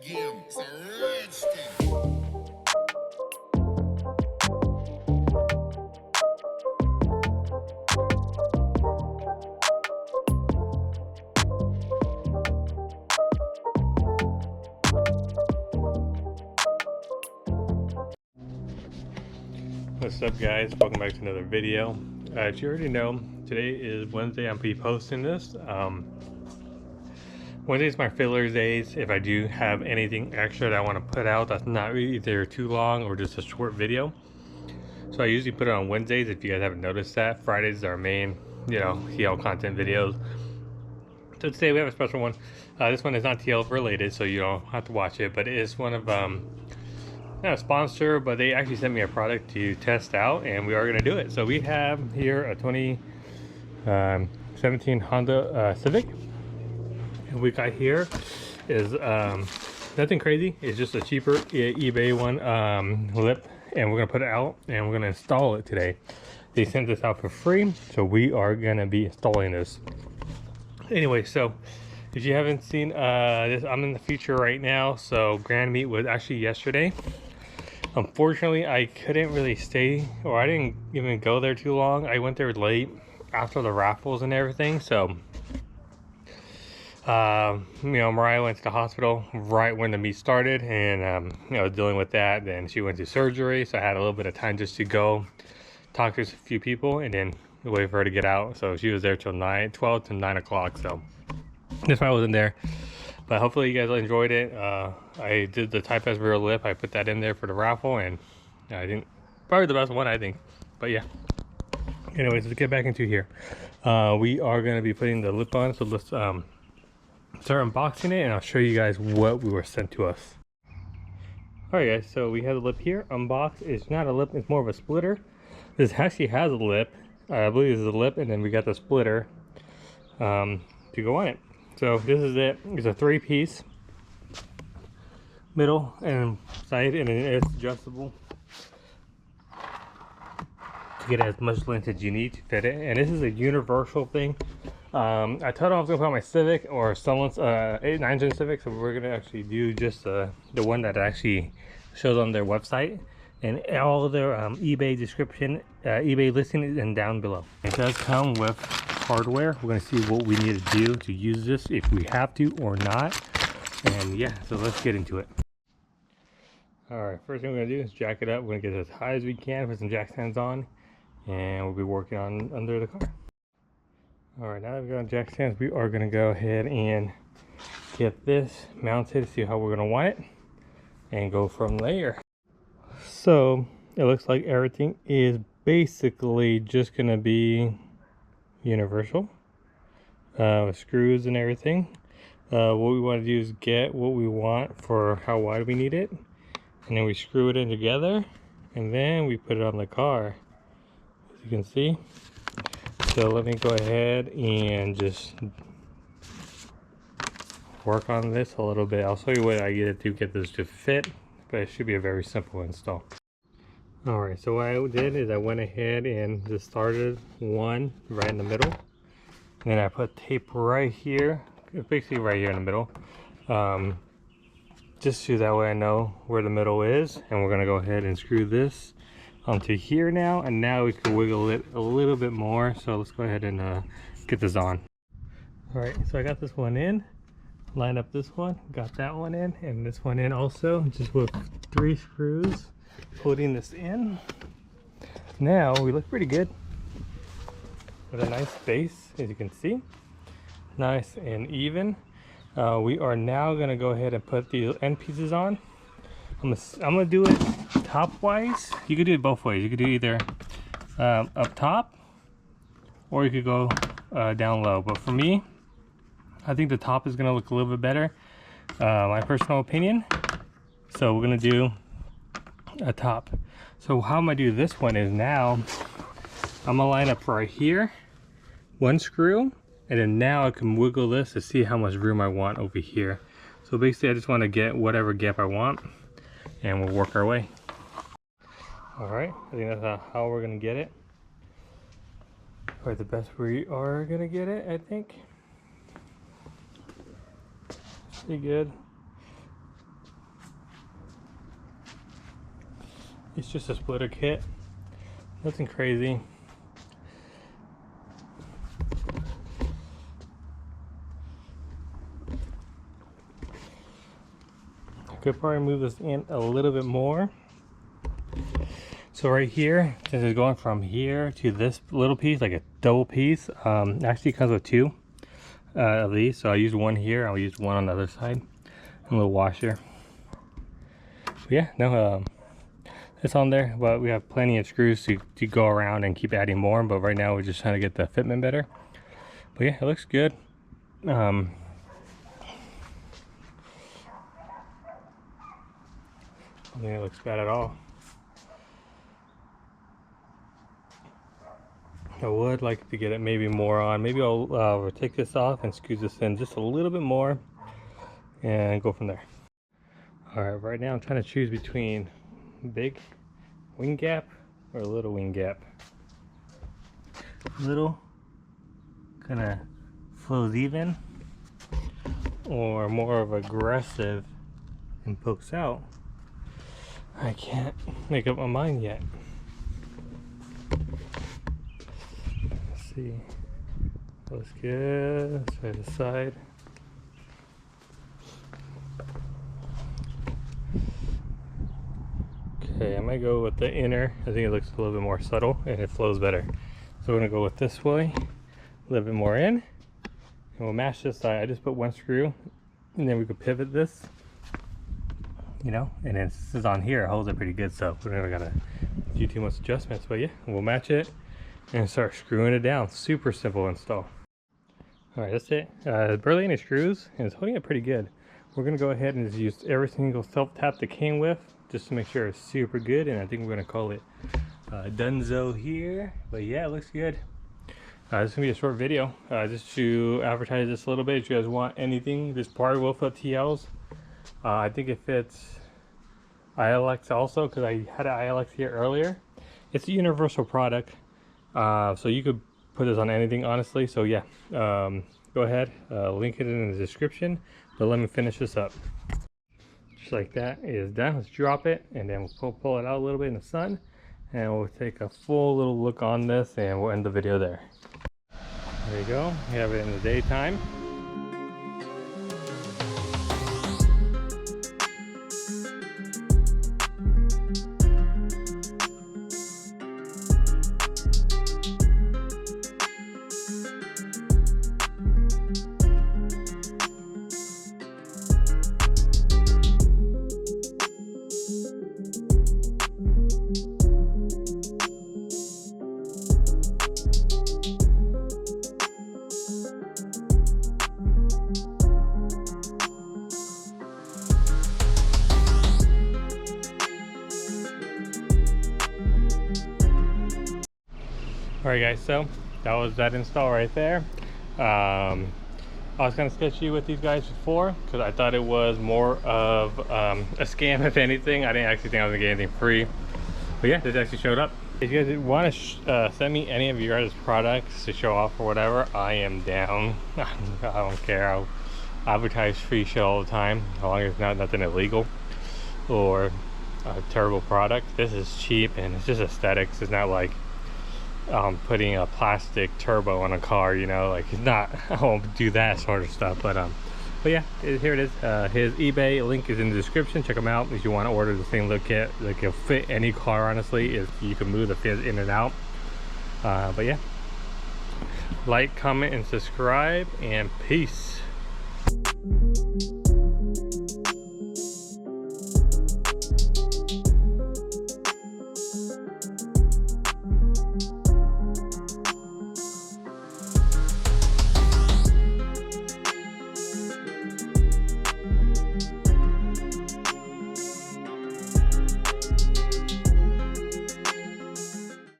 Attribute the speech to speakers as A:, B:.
A: game. It's a rich thing.
B: What's up, guys? Welcome back to another video. As you already know, today is Wednesday. I'll be posting this. Wednesday is my filler days. If I do have anything extra that I want to put out that's not really either too long or just a short video, so I usually put it on Wednesdays. If you guys haven't noticed that, Fridays are our main, TL content videos. So today we have a special one. This one is not TL related, so you don't have to watch it, but it is one of not a sponsor, but they actually sent me a product to test out, and we are going to do it. So we have here a 2017 Honda Civic, and we got here is nothing crazy. It's just a cheaper eBay one lip, and we're going to put it out and we're going to install it today. They sent this out for free, so we are going to be installing this. Anyway, so if you haven't seen this, I'm in the future right now. So Grandmeet was actually yesterday. Unfortunately, I couldn't really stay, or I didn't even go there too long. I went there late after the raffles and everything. So, Mariah went to the hospital right when the meet started, and dealing with that. Then she went to surgery, so I had a little bit of time just to go talk to a few people, and then wait for her to get out. So she was there till 12 to 9 o'clock. So that's why I wasn't there. But hopefully you guys enjoyed it. I did the Type S rear lip. I put that in there for the raffle, and I think probably the best one, I think. But yeah. Anyways, let's get back into here. We are going to be putting the lip on, so let's start unboxing it, and I'll show you guys what we were sent to us. Alright guys, so we have the lip here unboxed. It's not a lip, it's more of a splitter. This actually has a lip. I believe this is a lip, and then we got the splitter to go on it. So this is it. It's a 3-piece, middle and side, and it's adjustable to get as much length as you need to fit it. And this is a universal thing. I told them I was gonna put on my Civic or someone's 9-gen Civic, so we're gonna actually do just the one that actually shows on their website, and all of their eBay description, eBay listing is down below. It does come with hardware. We're going to see what we need to do to use this, if we have to or not. And yeah, so let's get into it. Alright, first thing we're going to do is jack it up. We're going to get as high as we can, put some jack stands on, and we'll be working on under the car. Alright, now that we've got jack stands, we are going to go ahead and get this mounted, see how we're going to want it, and go from there. So it looks like everything is basically just going to be universal with screws and everything. What we want to do is get what we want for how wide we need it, and then we screw it in together, and then we put it on the car, as you can see. So let me go ahead and just work on this a little bit. I'll show you what I did to get this to fit, but it should be a very simple install. Alright, so what I did is I went ahead and just started one right in the middle. And then I put tape right here, basically right here in the middle. Just so that way I know where the middle is. And we're going to go ahead and screw this onto here now. And now we can wiggle it a little bit more. So let's go ahead and get this on. Alright, so I got this one in. Line up this one, got that one in, and this one in also, just with 3 screws. Holding this in. Now we look pretty good with a nice base, as you can see, nice and even. We are now going to go ahead and put the end pieces on. I'm gonna do it top wise. You could do it both ways. You could do either up top, or you could go down low, but for me, I think the top is going to look a little bit better, my personal opinion. So we're going to do a top. So how I'm gonna do this one is, now I'm gonna line up right here, one screw, and then now I can wiggle this to see how much room I want over here. So basically I just want to get whatever gap I want, and we'll work our way. Alright, I think that's how we're gonna get it. Probably the best we are gonna get it, I think. Pretty good. It's just a splitter kit, nothing crazy. I could probably move this in a little bit more. So right here, since it's going from here to this little piece, like a double piece, actually comes with two of these. So I used one here, I'll use one on the other side, and a little washer. But yeah, no, it's on there, but we have plenty of screws to go around and keep adding more. But right now we're just trying to get the fitment better. But yeah, it looks good. I don't think it looks bad at all. I would like to get it maybe more on. Maybe I'll take this off and squeeze this in just a little bit more and go from there. Alright, right now I'm trying to choose between big wing gap or a little wing gap. Little kind of flows even, or more of aggressive and pokes out. I can't make up my mind yet. Let's see. Looks good. Let's try the side. Okay, I might go with the inner. I think it looks a little bit more subtle and it flows better. So we're gonna go with this way, a little bit more in, and we'll match this side. I just put one screw, and then we could pivot this, you know, and then this is on here, it holds it pretty good, so we don't gotta do too much adjustments. But yeah, we'll match it and start screwing it down. Super simple install. All right, that's it. Barely any screws, and it's holding it pretty good. We're gonna go ahead and just use every single self-tap that came with, just to make sure it's super good, and I think we're gonna call it Dunzo here. But yeah, it looks good. This is gonna be a short video, just to advertise this a little bit. If you guys want anything, this part will fit TLs. I think it fits ILX also, because I had an ILX here earlier. It's a universal product, so you could put this on anything, honestly. So yeah, go ahead, link it in the description. But let me finish this up. Just like that, it is done. Let's drop it, and then we'll pull it out a little bit in the sun, and we'll take a full little look on this, and we'll end the video there. There you go. We have it in the daytime. Alright guys, so that was that install right there. I was kind of sketchy with these guys before because I thought it was more of a scam, if anything. I didn't actually think I was gonna get anything free, but yeah, this actually showed up. If you guys want to send me any of your guys' products to show off or whatever, I am down. I don't care. I'll advertise free shit all the time, as long as it's not nothing illegal or a terrible product. This is cheap and it's just aesthetics. It's not like putting a plastic turbo on a car, you know, like it's not, I won't do that sort of stuff. But yeah, here it is. His eBay link is in the description. Check him out if you want to order the same look kit. Like, it'll fit any car, honestly, if you can move the fins in and out. But yeah, like, comment, and subscribe, and peace.